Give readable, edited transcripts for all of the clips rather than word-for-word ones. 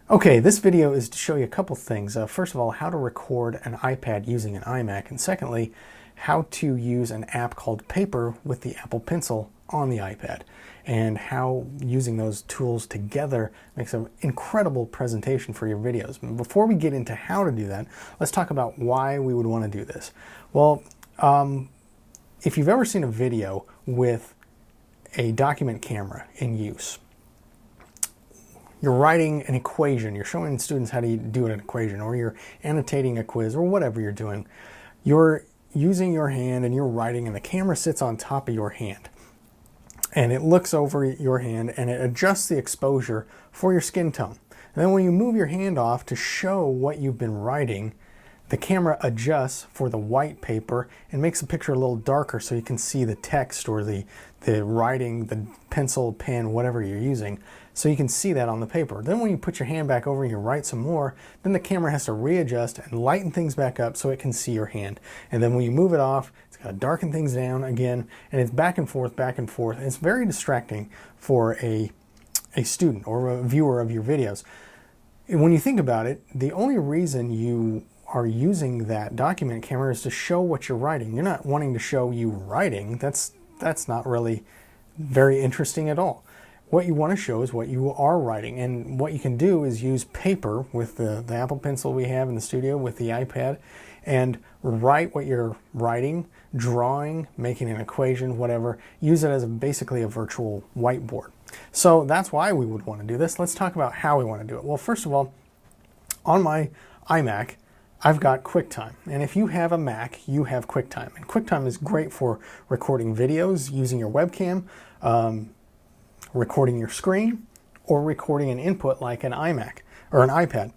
Okay, this video is to show you a couple things. First of all, how to record an iPad using an iMac, and secondly, how to use an app called Paper with the Apple Pencil on the iPad, and how using those tools together makes an incredible presentation for your videos. Before we get into how to do that, let's talk about why we would want to do this. Well, if you've ever seen a video with a document camera in use, you're writing an equation, you're showing students how to do an equation, or you're annotating a quiz, or whatever you're doing. You're using your hand and you're writing, and the camera sits on top of your hand. And it looks over your hand and it adjusts the exposure for your skin tone. And then when you move your hand off to show what you've been writing, the camera adjusts for the white paper and makes the picture a little darker so you can see the text or the writing, the pencil, pen, whatever you're using, so you can see that on the paper. Then when you put your hand back over and you write some more, then the camera has to readjust and lighten things back up so it can see your hand. And then when you move it off, it's got to darken things down again, and it's back and forth, back and forth. And it's very distracting for a student or a viewer of your videos. And when you think about it, the only reason you are using that document camera is to show what you're writing. You're not wanting to show you writing. That's not really very interesting at all. What you want to show is what you are writing, and what you can do is use paper with the Apple Pencil we have in the studio with the iPad and write what you're writing, drawing, making an equation, whatever. Use it as basically a virtual whiteboard. So that's why we would want to do this. Let's talk about how we want to do it. Well, first of all, on my iMac, I've got QuickTime, and if you have a Mac, you have QuickTime. And QuickTime is great for recording videos using your webcam, recording your screen, or recording an input like an iMac or an iPad.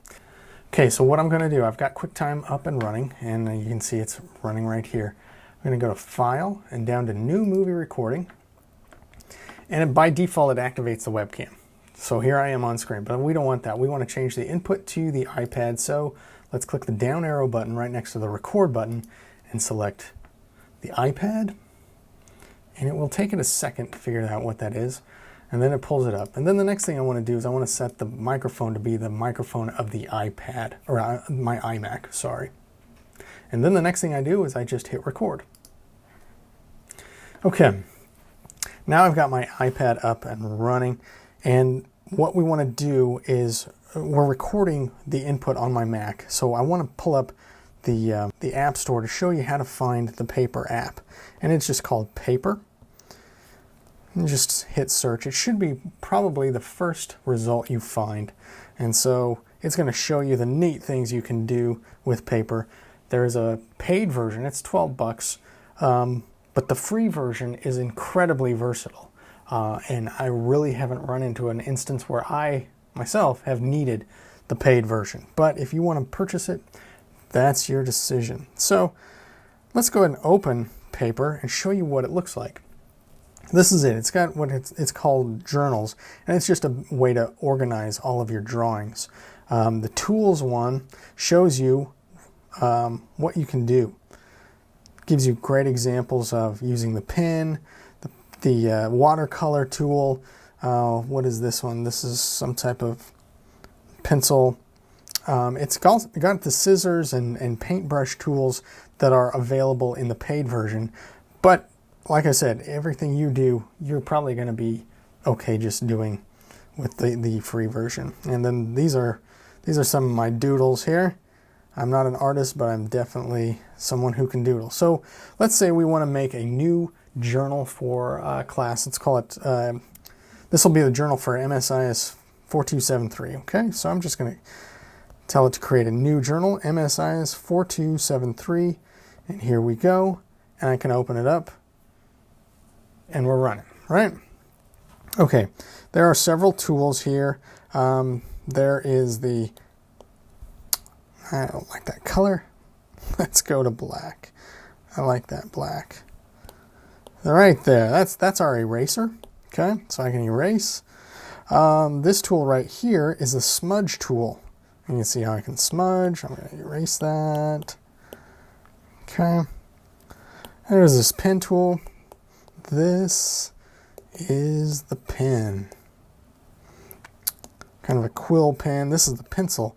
Okay, so what I'm going to do, I've got QuickTime up and running, and you can see it's running right here. I'm going to go to File and down to New Movie Recording, and by default it activates the webcam. So here I am on screen, but we don't want that. We want to change the input to the iPad, so let's click the down arrow button right next to the record button and select the iPad. And it will take it a second to figure out what that is. And then it pulls it up. And then the next thing I want to do is I want to set the microphone to be the microphone of the iPad, or my iMac, sorry. And then the next thing I do is I just hit record. Okay, now I've got my iPad up and running. And what we want to do is we're recording the input on my Mac, so I want to pull up the App Store to show you how to find the Paper app, and it's just called Paper. And just hit search. It should be probably the first result you find, and so it's going to show you the neat things you can do with Paper. There's a paid version; it's $12, but the free version is incredibly versatile, and I really haven't run into an instance where I myself have needed the paid version. But if you want to purchase it, that's your decision. So let's go ahead and open Paper and show you what it looks like. This is it. It's got what it's called journals, and it's just a way to organize all of your drawings. The tools one shows you what you can do. Gives you great examples of using the pen, the watercolor tool. What is this one? This is some type of pencil. It's got the scissors and paintbrush tools that are available in the paid version. But like I said, everything you do, you're probably going to be okay just doing with the free version. And then these are some of my doodles here. I'm not an artist, but I'm definitely someone who can doodle. So let's say we want to make a new journal for class. Let's call it, this will be the journal for MSIS 4273. Okay, so I'm just going to tell it to create a new journal, MSIS 4273, and here we go. And I can open it up, and we're running, right? Okay, there are several tools here. There is I don't like that color. Let's go to black. I like that black. Right there, that's our eraser. Okay, so I can erase. This tool right here is the smudge tool. You can see how I can smudge. I'm going to erase that. Okay. There's this pen tool. This is the pen. kind of a quill pen. This is the pencil,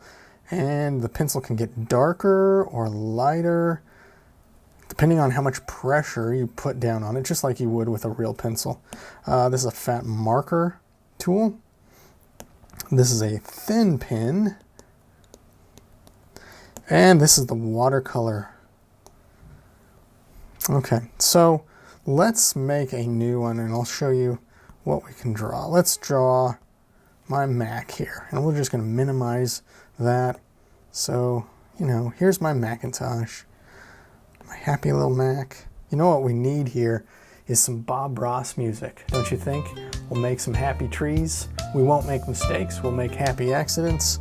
and the pencil can get darker or lighter depending on how much pressure you put down on it, just like you would with a real pencil. This is a fat marker tool. This is a thin pen. And this is the watercolor. Okay, so let's make a new one, and I'll show you what we can draw. Let's draw my Mac here, and we're just going to minimize that. So, you know, here's my Macintosh, my happy little Mac. You know what we need here is some Bob Ross music, don't you think? We'll make some happy trees. We won't make mistakes. We'll make happy accidents,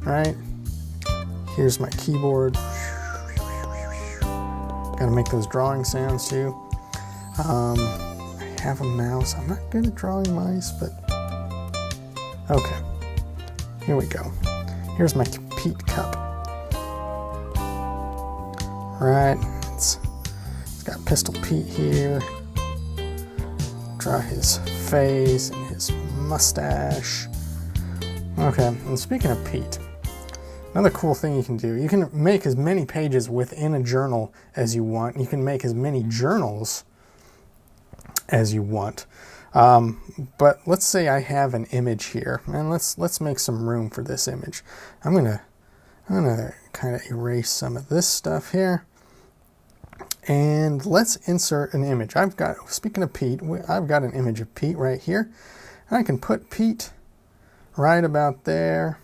right? Here's my keyboard. Gotta make those drawing sounds too. I have a mouse. I'm not good at drawing mice, but okay. Here we go. Here's my Pete cup. Right, it's got Pistol Pete here. Draw his face and his mustache. Okay, and speaking of Pete, another cool thing you can make as many pages within a journal as you want. You can make as many journals as you want. But let's say I have an image here, and let's make some room for this image. I'm gonna kind of erase some of this stuff here, and let's insert an image. Speaking of Pete, I've got an image of Pete right here, and I can put Pete right about there.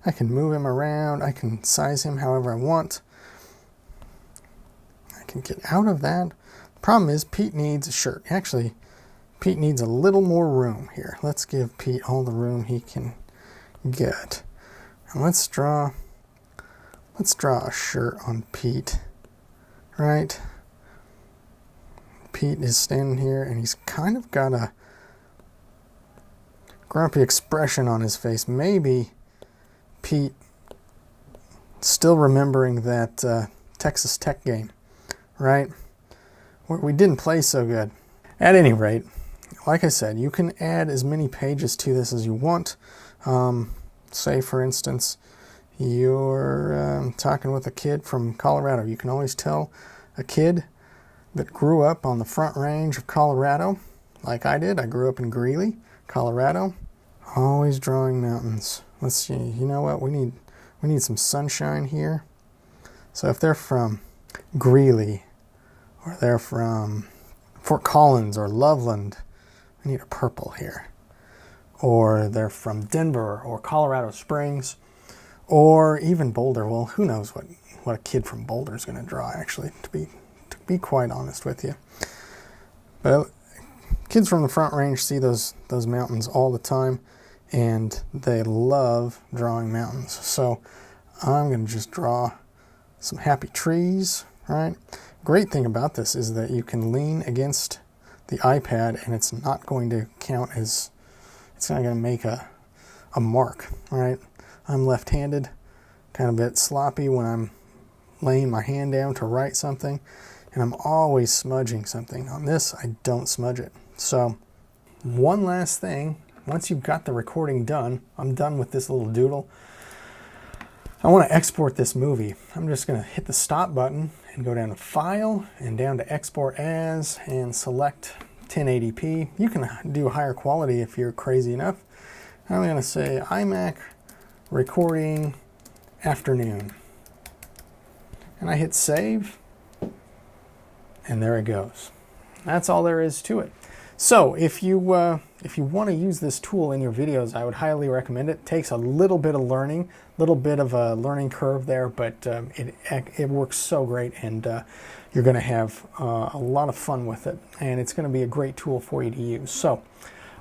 I can move him around. I can size him however I want. I can get out of that. The problem is Pete needs a shirt. Actually, Pete needs a little more room here. Let's give Pete all the room he can get. And let's draw a shirt on Pete. Right? Pete is standing here, and he's kind of got a grumpy expression on his face. Maybe Pete still remembering that Texas Tech game, right? Where we didn't play so good. At any rate, like I said, you can add as many pages to this as you want. Say, for instance, you're talking with a kid from Colorado. You can always tell a kid that grew up on the Front Range of Colorado, like I did. I grew up in Greeley, Colorado. Always drawing mountains. Let's see, you know what, we need some sunshine here. So if they're from Greeley, or they're from Fort Collins or Loveland, I need a purple here. Or they're from Denver or Colorado Springs, or even Boulder. Well, who knows what a kid from Boulder is going to draw, actually, to be quite honest with you. But kids from the Front Range see those mountains all the time, and they love drawing mountains. So I'm going to just draw some happy trees, right? Great thing about this is that you can lean against the iPad, and it's not going to count as, it's not going to make a mark, all right? I'm left-handed, kind of a bit sloppy when I'm laying my hand down to write something, and I'm always smudging something. On this, I don't smudge it. So one last thing, once you've got the recording done, I'm done with this little doodle. I want to export this movie. I'm just going to hit the stop button and go down to File and down to Export As and select 1080p. You can do higher quality if you're crazy enough. I'm going to say iMac recording afternoon. And I hit save, and there it goes. That's all there is to it. So if you want to use this tool in your videos, I would highly recommend it. It takes a little bit of learning, a little bit of a learning curve there, but it works so great, and you're going to have a lot of fun with it, and it's going to be a great tool for you to use. So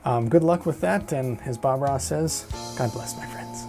good luck with that, and as Bob Ross says, God bless, my friends.